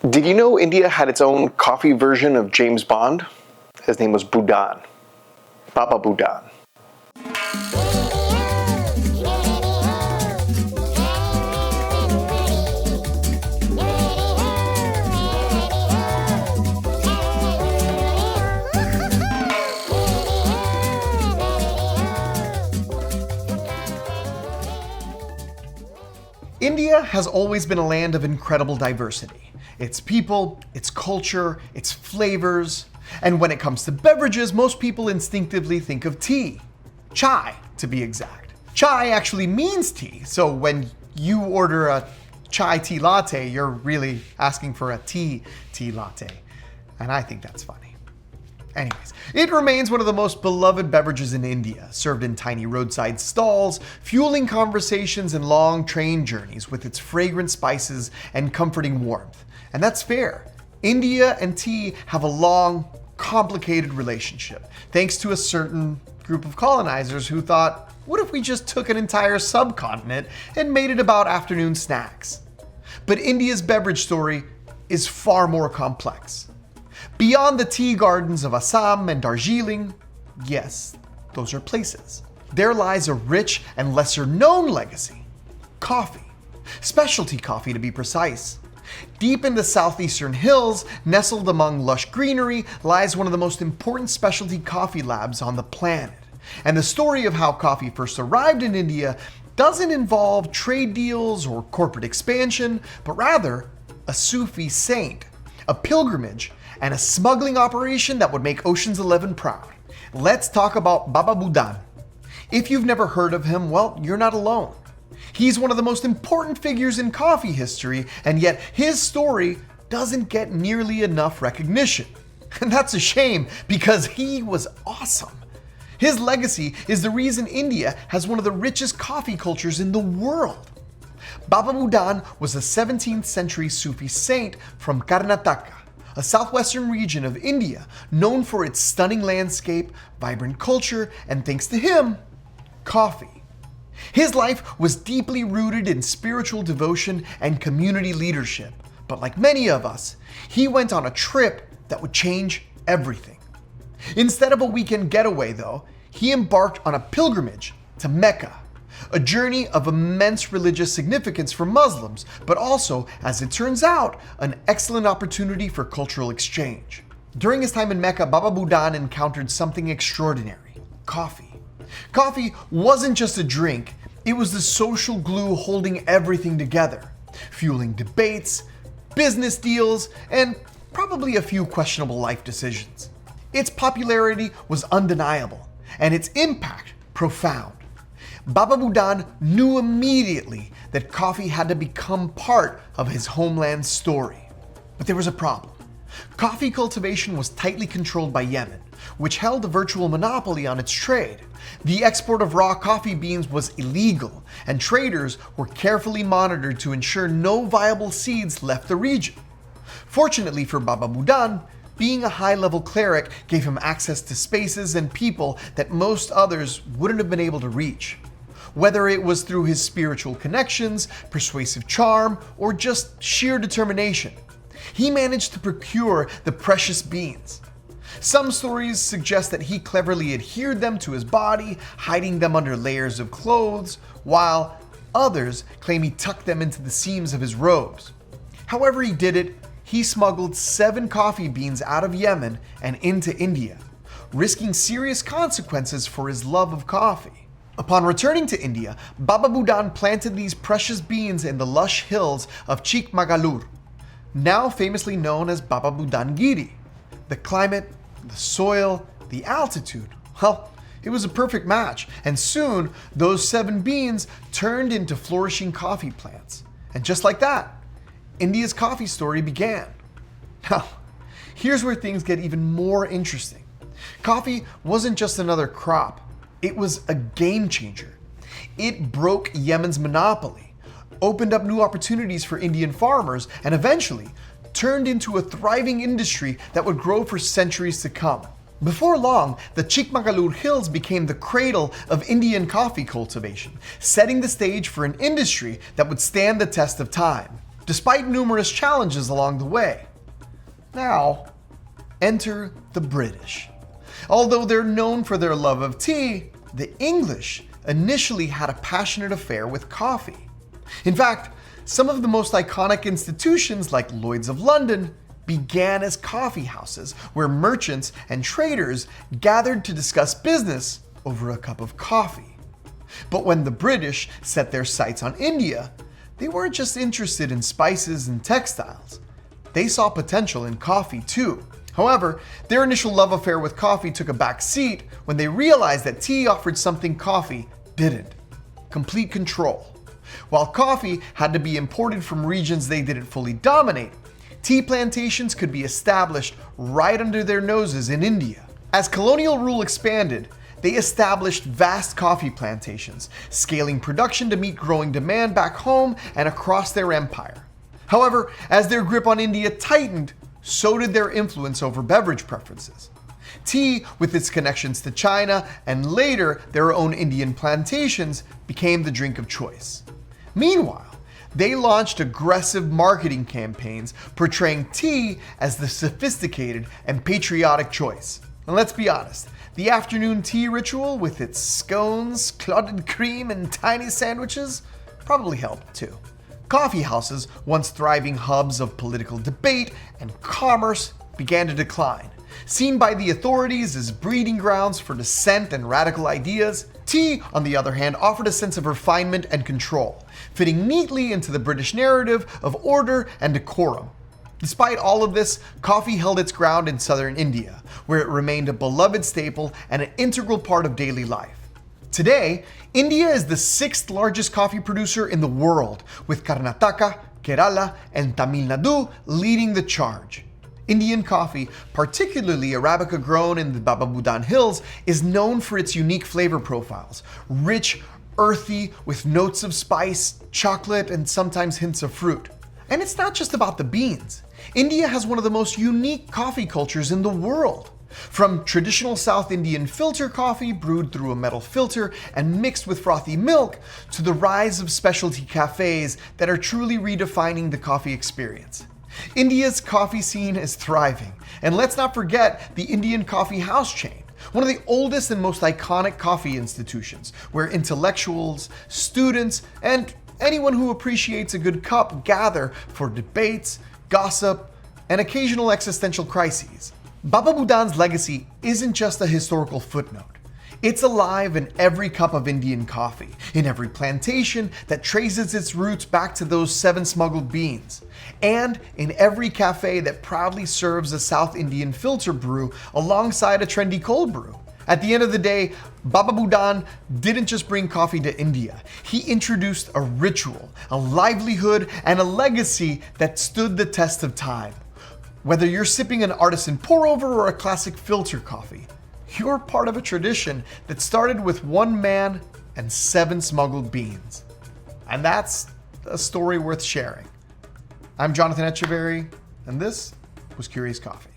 Did you know India had its own coffee version of James Bond? His name was Budan. Baba Budan. India has always been a land of incredible diversity. Its people, its culture, its flavors. And when it comes to beverages, most people instinctively think of tea. Chai, to be exact. Chai actually means tea, so when you order a chai tea latte, you're really asking for a tea latte. And I think that's funny. Anyways, it remains one of the most beloved beverages in India, served in tiny roadside stalls, fueling conversations and long train journeys with its fragrant spices and comforting warmth. And that's fair. India and tea have a long, complicated relationship, thanks to a certain group of colonizers who thought, what if we just took an entire subcontinent and made it about afternoon snacks? But India's beverage story is far more complex. Beyond the tea gardens of Assam and Darjeeling, yes, those are places, there lies a rich and lesser known legacy: coffee. Specialty coffee, to be precise. Deep in the southeastern hills, nestled among lush greenery, lies one of the most important specialty coffee labs on the planet. And the story of how coffee first arrived in India doesn't involve trade deals or corporate expansion, but rather a Sufi saint, a pilgrimage, and a smuggling operation that would make Ocean's 11 proud. Let's talk about Baba Budan. If you've never heard of him, well, you're not alone. He's one of the most important figures in coffee history, and yet his story doesn't get nearly enough recognition. And that's a shame, because he was awesome. His legacy is the reason India has one of the richest coffee cultures in the world. Baba Budan was a 17th century Sufi saint from Karnataka, a southwestern region of India known for its stunning landscape, vibrant culture, and thanks to him, coffee. His life was deeply rooted in spiritual devotion and community leadership, but like many of us, he went on a trip that would change everything. Instead of a weekend getaway, though, he embarked on a pilgrimage to Mecca, a journey of immense religious significance for Muslims, but also, as it turns out, an excellent opportunity for cultural exchange. During his time in Mecca, Baba Budan encountered something extraordinary: coffee. Coffee wasn't just a drink, it was the social glue holding everything together, fueling debates, business deals, and probably a few questionable life decisions. Its popularity was undeniable, and its impact profound. Baba Budan knew immediately that coffee had to become part of his homeland's story. But there was a problem. Coffee cultivation was tightly controlled by Yemen, which held a virtual monopoly on its trade. The export of raw coffee beans was illegal, and traders were carefully monitored to ensure no viable seeds left the region. Fortunately for Baba Budan, being a high-level cleric gave him access to spaces and people that most others wouldn't have been able to reach. Whether it was through his spiritual connections, persuasive charm, or just sheer determination, he managed to procure the precious beans. Some stories suggest that he cleverly adhered them to his body, hiding them under layers of clothes, while others claim he tucked them into the seams of his robes. However he did it, he smuggled 7 coffee beans out of Yemen and into India, risking serious consequences for his love of coffee. Upon returning to India, Baba Budan planted these precious beans in the lush hills of Chikmagalur, now famously known as Baba Budan Giri. The climate, the soil, the altitude, well, it was a perfect match, and soon those 7 beans turned into flourishing coffee plants. And just like that, India's coffee story began. Now, here's where things get even more interesting. Coffee wasn't just another crop, it was a game changer. It broke Yemen's monopoly, opened up new opportunities for Indian farmers, and eventually turned into a thriving industry that would grow for centuries to come. Before long, the Chikmagalur Hills became the cradle of Indian coffee cultivation, setting the stage for an industry that would stand the test of time. despite numerous challenges along the way. Now, enter the British. Although they're known for their love of tea, the English initially had a passionate affair with coffee. In fact, some of the most iconic institutions like Lloyd's of London began as coffee houses where merchants and traders gathered to discuss business over a cup of coffee. But when the British set their sights on India, they weren't just interested in spices and textiles. They saw potential in coffee too. However, their initial love affair with coffee took a back seat when they realized that tea offered something coffee didn't: complete control. While coffee had to be imported from regions they didn't fully dominate, tea plantations could be established right under their noses in India. As colonial rule expanded, they established vast coffee plantations, scaling production to meet growing demand back home and across their empire. However, as their grip on India tightened, so did their influence over beverage preferences. Tea, with its connections to China and later their own Indian plantations, became the drink of choice. Meanwhile, they launched aggressive marketing campaigns portraying tea as the sophisticated and patriotic choice. And let's be honest, the afternoon tea ritual with its scones, clotted cream, and tiny sandwiches probably helped too. Coffee houses, once thriving hubs of political debate and commerce, began to decline. Seen by the authorities as breeding grounds for dissent and radical ideas, tea, on the other hand, offered a sense of refinement and control, fitting neatly into the British narrative of order and decorum. Despite all of this, coffee held its ground in southern India, where it remained a beloved staple and an integral part of daily life. Today, India is the 6th largest coffee producer in the world, with Karnataka, Kerala, and Tamil Nadu leading the charge. Indian coffee, particularly Arabica grown in the Baba Budan hills, is known for its unique flavor profiles: rich, earthy, with notes of spice, chocolate, and sometimes hints of fruit. And it's not just about the beans. India has one of the most unique coffee cultures in the world. From traditional South Indian filter coffee brewed through a metal filter and mixed with frothy milk, to the rise of specialty cafés that are truly redefining the coffee experience. India's coffee scene is thriving, and let's not forget the Indian Coffee House chain, one of the oldest and most iconic coffee institutions, where intellectuals, students, and anyone who appreciates a good cup gather for debates, gossip, and occasional existential crises. Baba Budan's legacy isn't just a historical footnote. It's alive in every cup of Indian coffee, in every plantation that traces its roots back to those 7 smuggled beans, and in every cafe that proudly serves a South Indian filter brew alongside a trendy cold brew. At the end of the day, Baba Budan didn't just bring coffee to India. He introduced a ritual, a livelihood, and a legacy that stood the test of time. Whether you're sipping an artisan pour-over or a classic filter coffee, you're part of a tradition that started with 1 man and 7 smuggled beans. And that's a story worth sharing. I'm Jonathan Echeverry, and this was Curious Coffee.